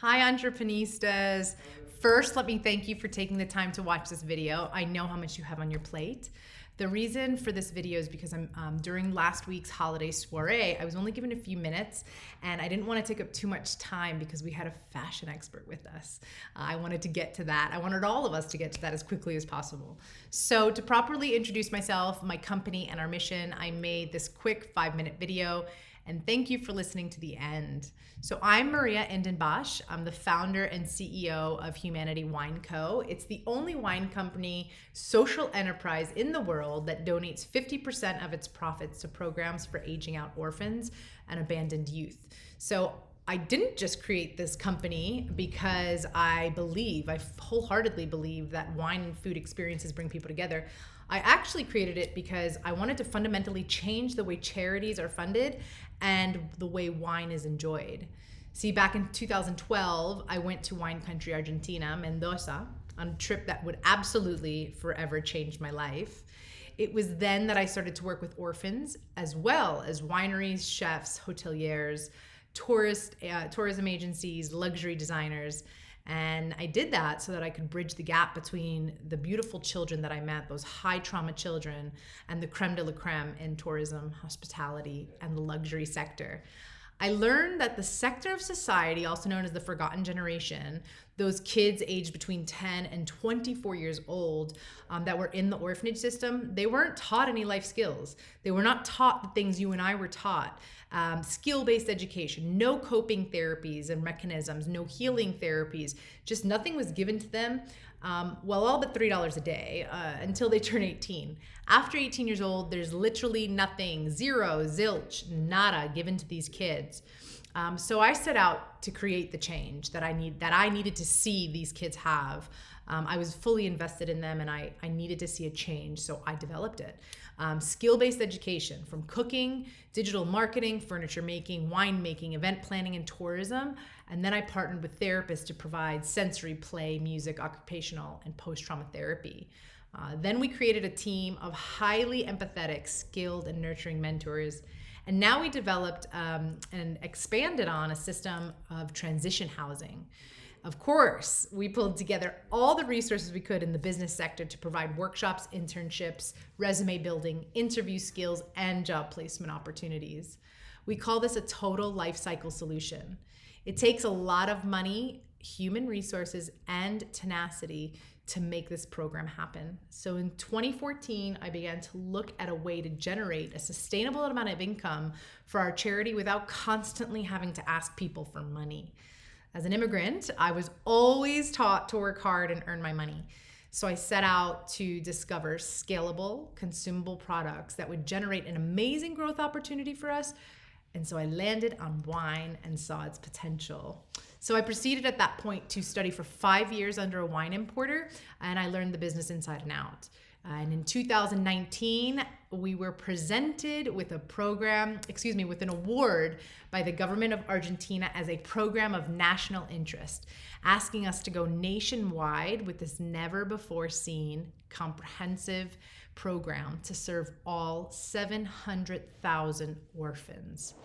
Hi, Entreprenistas. First, let me thank you for taking the time to watch this video. I know how much you have on your plate. The reason for this video is because during last week's holiday soiree, I was only given a few minutes and I didn't want to take up too much time because we had a fashion expert with us. I wanted to get to that. I wanted all of us to get to that as quickly as possible. So to properly introduce myself, my company, and our mission, I made this quick 5-minute video. And thank you for listening to the end. So I'm Maria Indenbosch. I'm the founder and CEO of Humanity Wine Co. It's the only wine company, social enterprise in the world that donates 50% of its profits to programs for aging out orphans and abandoned youth. So I didn't just create this company because I wholeheartedly believe that wine and food experiences bring people together. I actually created it because I wanted to fundamentally change the way charities are funded and the way wine is enjoyed. See, back in 2012, I went to wine country Argentina, Mendoza, on a trip that would absolutely forever change my life. It was then that I started to work with orphans, as well as wineries, chefs, hoteliers, tourism agencies, luxury designers. And I did that so that I could bridge the gap between the beautiful children that I met, those high trauma children, and the creme de la creme in tourism, hospitality, and the luxury sector. I learned that the sector of society, also known as the forgotten generation, those kids aged between 10 and 24 years old that were in the orphanage system, they weren't taught any life skills. They were not taught the things you and I were taught. Skill-based education, no coping therapies and mechanisms, no healing therapies, just nothing was given to them. All but $3 a day until they turn 18. After 18 years old, there's literally nothing, zero, zilch, nada given to these kids. So I set out to create the change that I needed to see these kids have. I was fully invested in them and I needed to see a change, so I developed it. Skill-based education from cooking, digital marketing, furniture making, wine making, event planning, and tourism. And then I partnered with therapists to provide sensory play, music, occupational, and post-trauma therapy. Then we created a team of highly empathetic, skilled, and nurturing mentors. And now we developed and expanded on a system of transition housing. Of course, we pulled together all the resources we could in the business sector to provide workshops, internships, resume building, interview skills, and job placement opportunities. We call this a total life cycle solution. It takes a lot of money, human resources, and tenacity to make this program happen. So in 2014, I began to look at a way to generate a sustainable amount of income for our charity without constantly having to ask people for money. As an immigrant, I was always taught to work hard and earn my money. So I set out to discover scalable, consumable products that would generate an amazing growth opportunity for us. And so I landed on wine and saw its potential. So I proceeded at that point to study for 5 years under a wine importer, and I learned the business inside and out. And in 2019, we were presented with with an award by the government of Argentina as a program of national interest, asking us to go nationwide with this never before seen comprehensive program to serve all 700,000 orphans.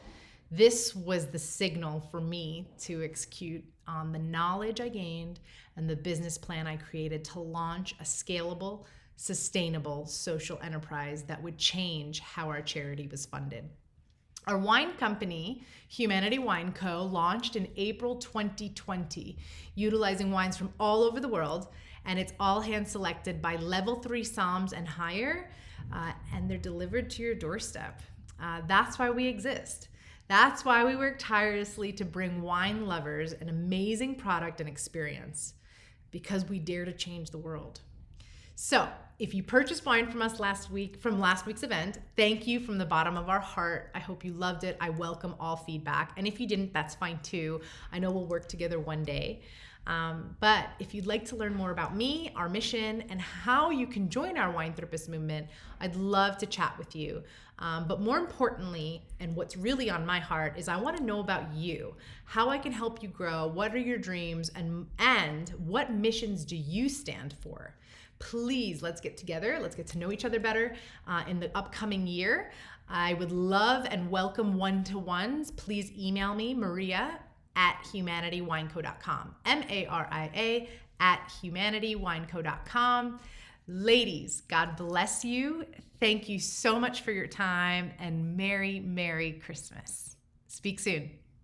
This was the signal for me to execute on the knowledge I gained and the business plan I created to launch a scalable, sustainable social enterprise that would change how our charity was funded. Our wine company, Humanity Wine Co., launched in April 2020, utilizing wines from all over the world, and it's all hand-selected by level 3 Psalms and higher, and they're delivered to your doorstep. That's why we exist. That's why we work tirelessly to bring wine lovers an amazing product and experience, because we dare to change the world. So if you purchased wine from us last week's event, thank you from the bottom of our heart. I hope you loved it. I welcome all feedback. And if you didn't, that's fine too. I know we'll work together one day. But if you'd like to learn more about me, our mission, and how you can join our Wine Therapist movement, I'd love to chat with you. But more importantly, and what's really on my heart, is I want to know about you, how I can help you grow, what are your dreams, and what missions do you stand for? Please, let's get together. Let's get to know each other better in the upcoming year. I would love and welcome one-to-ones. Please email me, Maria at humanitywineco.com. MARIA at humanitywineco.com. Ladies, God bless you. Thank you so much for your time, and Merry, Merry Christmas. Speak soon.